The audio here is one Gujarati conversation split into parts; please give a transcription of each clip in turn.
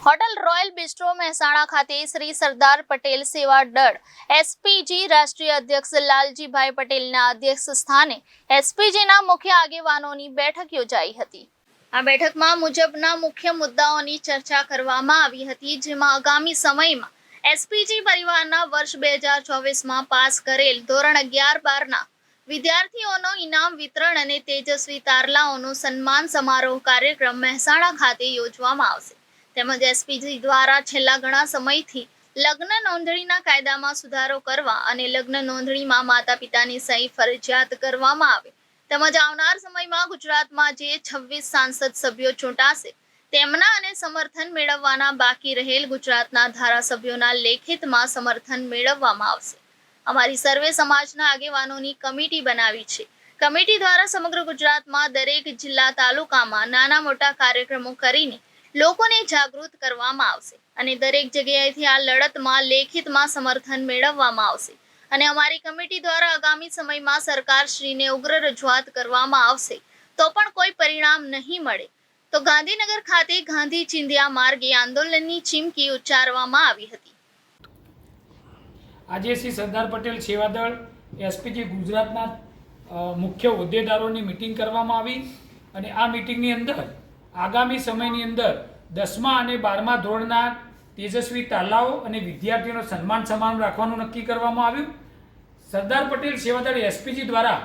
હોટલ રોયલ બિસ્ટ્રો મહેસાણા ખાતે શ્રી સરદાર પટેલ સેવા દળ એસપીજી રાષ્ટ્રીય અધ્યક્ષ લાલજીભાઈ પટેલના અધ્યક્ષ સ્થાને એસપીજીના મુખ્ય આગેવાનોની બેઠક યોજાઈ હતી। આ બેઠકમાં મુજબના મુખ્ય મુદ્દાઓની ચર્ચા કરવામાં આવી હતી, જેમાં આગામી સમયમાં એસપીજી પરિવારના વર્ષ 2024માં પાસ કરેલ ધોરણ 11-12ના વિદ્યાર્થીઓનો ઇનામ વિતરણ અને તેજસ્વી તારલાઓનો સન્માન સમારોહ કાર્યક્રમ મહેસાણા ખાતે યોજવામાં આવશે। તેમજ એસપીજી દ્વારા છેલ્લા ઘણા સમયથી લગ્ન નોંધણીના કાયદામાં સુધારો કરવા અને લગ્ન નોંધણીમાં માતા પિતાની સહી ફરજિયાત કરવામાં આવે તેમજ આવનાર સમયમાં ગુજરાતમાં જે 26 સાંસદ સભ્યો ચૂંટાશે તેમના અને સમર્થન મેળવવાના બાકી રહેલ ગુજરાતના ધારાસભ્યોના લેખિતમાં સમર્થન મેળવવામાં આવશે। અમારી સર્વે સમાજના આગેવાનોની કમિટી બનાવી છે। કમિટી દ્વારા સમગ્ર ગુજરાતમાં દરેક જિલ્લા તાલુકામાં નાના મોટા કાર્યક્રમો કરીને લોકોને જાગૃત કરવામાં આવશે અને દરેક જગ્યાએથી આ લડતમાં લેખિતમાં સમર્થન મેળવવામાં આવશે અને અમારી કમિટી દ્વારા આગામી સમયમાં સરકારશ્રીને ઉગ્ર રજૂઆત કરવામાં આવશે તો પણ કોઈ પરિણામ નહીં મળે તો ગાંધીનગર ખાતે ગાંધી ચિંધ્યા માર્ગે આંદોલનની ચીમકી ઉચ્ચારવામાં આવી હતી। આજે શ્રી સરદાર પટેલ સેવા દળ એસપીજી ગુજરાતના મુખ્ય હોદ્દેદારોની મિટિંગ કરવામાં આવી અને આ મિટિંગની અંદર આગામી સમયની અંદર 10મા અને 12મા ધોરણના તેજસ્વી તાલાઓ અને વિદ્યાર્થીઓનો સન્માન સમારંભ રાખવાનું નક્કી કરવામાં આવ્યું। સરદાર પટેલ સેવા દળ એસપીજી દ્વારા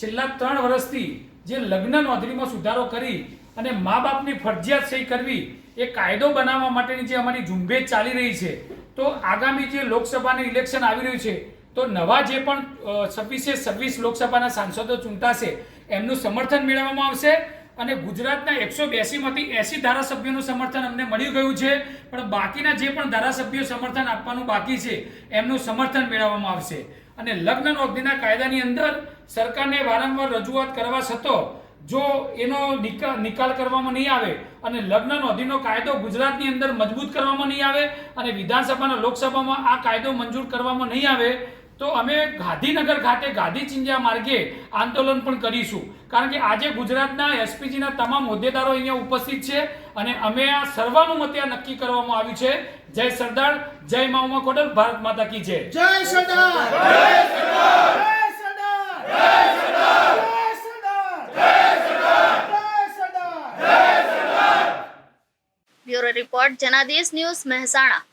છેલ્લા 3 વર્ષથી જે લગ્ન નોંધણીમાં સુધારો કરી અને મા બાપની ફરજિયાત સહી કરવી એ કાયદો બનાવવા માટેની જે અમારી ઝુંબેશ ચાલી રહી છે, તો આગામી જે લોકસભાનું ઇલેક્શન આવી રહ્યું છે તો નવા જે પણ 26 લોકસભાના સાંસદો ચૂંટાશે એમનું સમર્થન મેળવવામાં આવશે અને ગુજરાતના 182માંથી 80 ધારાસભ્યોનું સમર્થન અમને મળી ગયું છે, પણ બાકીના જે પણ ધારાસભ્યો સમર્થન આપવાનું બાકી છે એમનું સમર્થન મેળવવામાં આવશે અને લગ્ન નોંધણીના કાયદાની અંદર સરકારને વારંવાર રજૂઆત કરવા છતાં જો એનો નિકાલ કરવામાં નહીં આવે અને લગ્ન નોંધણીનો કાયદો ગુજરાતની અંદર મજબૂત કરવામાં નહીં આવે અને વિધાનસભાના લોકસભામાં આ કાયદો મંજૂર કરવામાં નહીં આવે તો અમે ગાંધીનગર ખાતે ગાંધી ચિંધ્યા માર્ગે આંદોલન પણ કરીશું, કારણ કે આજે ગુજરાતના એસપીજીના તમામ હોદ્દેદારો અહીંયા ઉપસ્થિત છે અને અમે આ સર્વાનુમતે નક્કી કરવામાં આવ્યું છે। જય સરદાર, જય મા ઉમા કોડલ, ભારત માતા કી જય। જય સરદાર, જય સરદાર, જય સરદાર, જય સરદાર, જય સરદાર, જય સરદાર, જય સરદાર। Bureau report Janadesh news Mehsana.